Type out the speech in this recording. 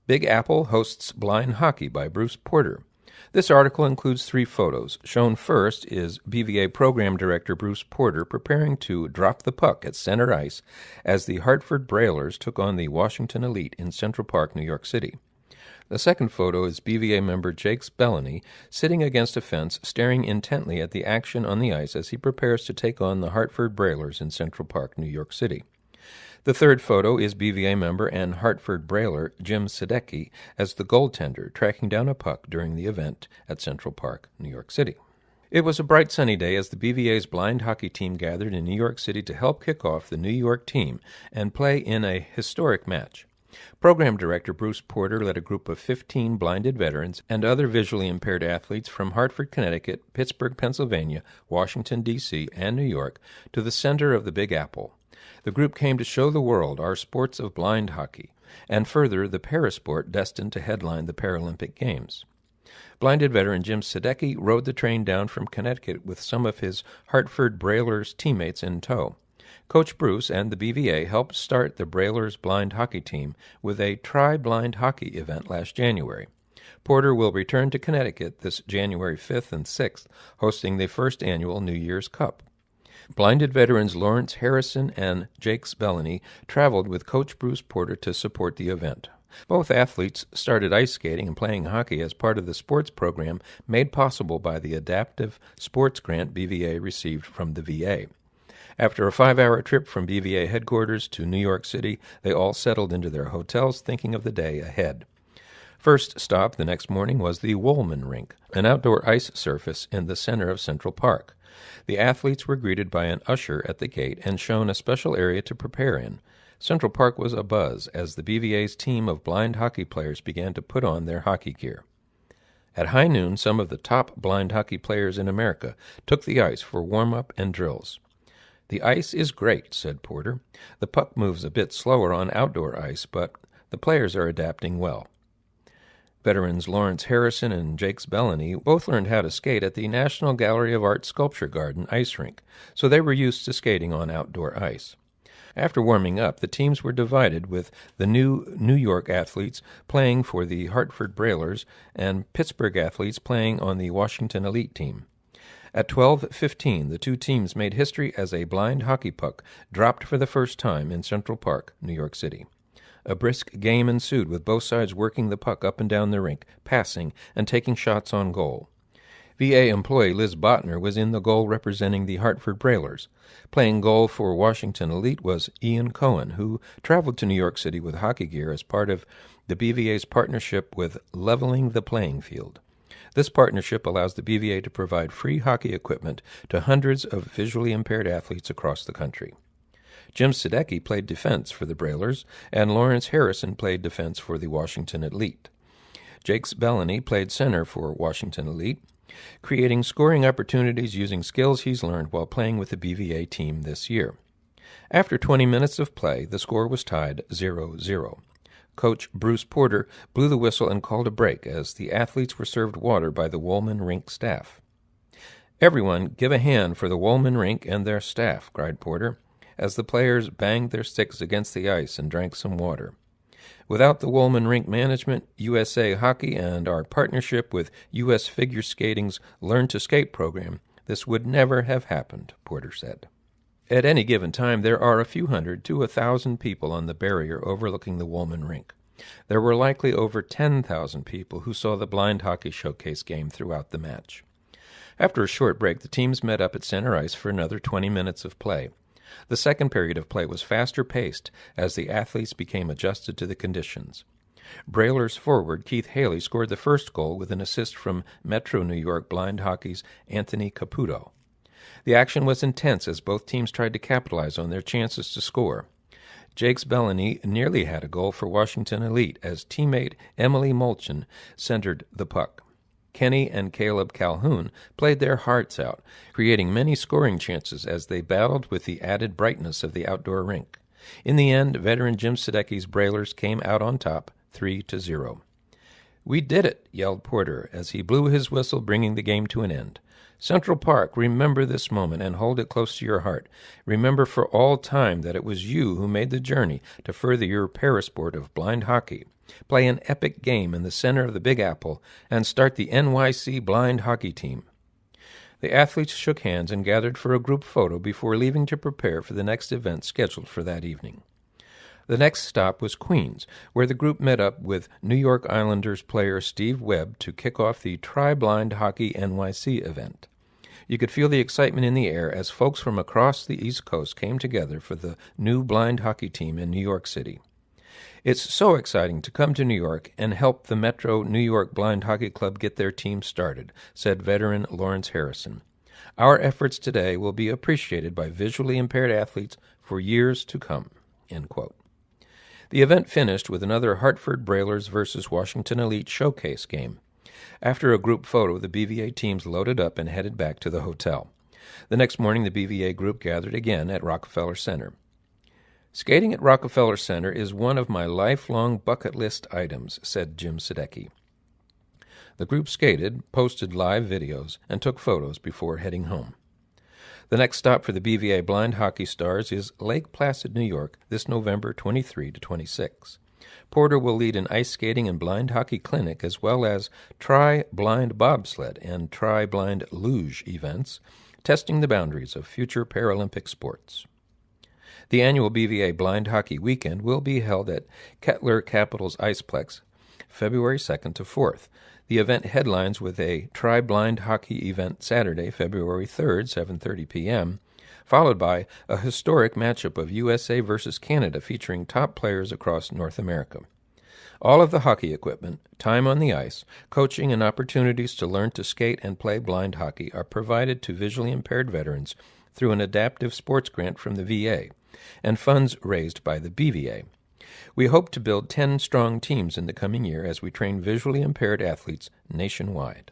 Big Apple hosts blind hockey by Bruce Porter. This article includes 3 photos. Shown first is BVA Program Director Bruce Porter preparing to drop the puck at center ice as the Hartford Brailers took on the Washington Elite in Central Park, New York City. The second photo is BVA member Jake Bellany sitting against a fence staring intently at the action on the ice as he prepares to take on the Hartford Brailers in Central Park, New York City. The third photo is BVA member and Hartford Brailer Jim Sadecki as the goaltender tracking down a puck during the event at Central Park, New York City. It was a bright sunny day as the BVA's blind hockey team gathered in New York City to help kick off the New York team and play in a historic match. Program Director Bruce Porter led a group of 15 blinded veterans and other visually impaired athletes from Hartford, Connecticut, Pittsburgh, Pennsylvania, Washington, D.C., and New York to the center of the Big Apple. The group came to show the world our sports of blind hockey, and further the parasport destined to headline the Paralympic Games. Blinded veteran Jim Sadecki rode the train down from Connecticut with some of his Hartford Brailers teammates in tow. Coach Bruce and the BVA helped start the Brailers blind hockey team with a tri-blind hockey event last January. Porter will return to Connecticut this January 5th and 6th, hosting the first annual New Year's Cup. Blinded veterans Lawrence Harrison and Jake Bellany traveled with Coach Bruce Porter to support the event. Both athletes started ice skating and playing hockey as part of the sports program made possible by the Adaptive Sports Grant BVA received from the VA. After a 5-hour trip from BVA headquarters to New York City, they all settled into their hotels thinking of the day ahead. First stop the next morning was the Woolman Rink, an outdoor ice surface in the center of Central Park. The athletes were greeted by an usher at the gate and shown a special area to prepare in. Central Park was abuzz as the BVA's team of blind hockey players began to put on their hockey gear. At high noon, some of the top blind hockey players in America took the ice for warm-up and drills. "The ice is great," said Porter. "The puck moves a bit slower on outdoor ice, but the players are adapting well." Veterans Lawrence Harrison and Jake Bellany both learned how to skate at the National Gallery of Art Sculpture Garden ice rink, so they were used to skating on outdoor ice. After warming up, the teams were divided, with the New York athletes playing for the Hartford Brailers and Pittsburgh athletes playing on the Washington Elite team. At 12:15, the two teams made history as a blind hockey puck dropped for the first time in Central Park, New York City. A brisk game ensued, with both sides working the puck up and down the rink, passing, and taking shots on goal. VA employee Liz Botner was in the goal representing the Hartford Brailers. Playing goal for Washington Elite was Ian Cohen, who traveled to New York City with hockey gear as part of the BVA's partnership with Leveling the Playing Field. This partnership allows the BVA to provide free hockey equipment to hundreds of visually impaired athletes across the country. Jim Sadecki played defense for the Brailers, and Lawrence Harrison played defense for the Washington Elite. Jake Bellany played center for Washington Elite, creating scoring opportunities using skills he's learned while playing with the BVA team this year. After 20 minutes of play, the score was tied 0-0. Coach Bruce Porter blew the whistle and called a break as the athletes were served water by the Woolman Rink staff. "Everyone give a hand for the Woolman Rink and their staff," cried Porter, as the players banged their sticks against the ice and drank some water. "Without the Woolman Rink management, USA Hockey, and our partnership with U.S. Figure Skating's Learn to Skate program, this would never have happened," Porter said. At any given time, there are a few hundred to 1,000 people on the barrier overlooking the Woolman Rink. There were likely over 10,000 people who saw the blind hockey showcase game throughout the match. After a short break, the teams met up at center ice for another 20 minutes of play. The second period of play was faster paced as the athletes became adjusted to the conditions. Brailers forward Keith Haley scored the first goal with an assist from Metro New York blind hockey's Anthony Caputo. The action was intense as both teams tried to capitalize on their chances to score. Jake Bellany nearly had a goal for Washington Elite as teammate Emily Molchen centered the puck. Kenny and Caleb Calhoun played their hearts out, creating many scoring chances as they battled with the added brightness of the outdoor rink. In the end, veteran Jim Sadecki's Brailers came out on top, 3-0. "We did it!" yelled Porter as he blew his whistle, bringing the game to an end. "Central Park, remember this moment and hold it close to your heart. Remember for all time that it was you who made the journey to further your parasport of blind hockey. Play an epic game in the center of the Big Apple and start the NYC blind hockey team." The athletes shook hands and gathered for a group photo before leaving to prepare for the next event scheduled for that evening. The next stop was Queens, where the group met up with New York Islanders player Steve Webb to kick off the Tri-Blind Hockey NYC event. You could feel the excitement in the air as folks from across the East Coast came together for the new blind hockey team in New York City. "It's so exciting to come to New York and help the Metro New York Blind Hockey Club get their team started," said veteran Lawrence Harrison. "Our efforts today will be appreciated by visually impaired athletes for years to come." End quote. The event finished with another Hartford Brailers versus Washington Elite showcase game. After a group photo, the BVA teams loaded up and headed back to the hotel. The next morning, the BVA group gathered again at Rockefeller Center. "Skating at Rockefeller Center is one of my lifelong bucket list items," said Jim Sadecki. The group skated, posted live videos, and took photos before heading home. The next stop for the BVA Blind Hockey Stars is Lake Placid, New York, this November 23 to 26. Porter will lead an ice skating and blind hockey clinic as well as tri-blind bobsled and tri-blind luge events, testing the boundaries of future Paralympic sports. The annual BVA Blind Hockey Weekend will be held at Kettler Capitals Iceplex, February 2nd to 4th. The event headlines with a tri-blind hockey event Saturday, February 3rd, 7:30 p.m., followed by a historic matchup of USA versus Canada featuring top players across North America. All of the hockey equipment, time on the ice, coaching, and opportunities to learn to skate and play blind hockey are provided to visually impaired veterans through an adaptive sports grant from the VA and funds raised by the BVA. We hope to build 10 strong teams in the coming year as we train visually impaired athletes nationwide.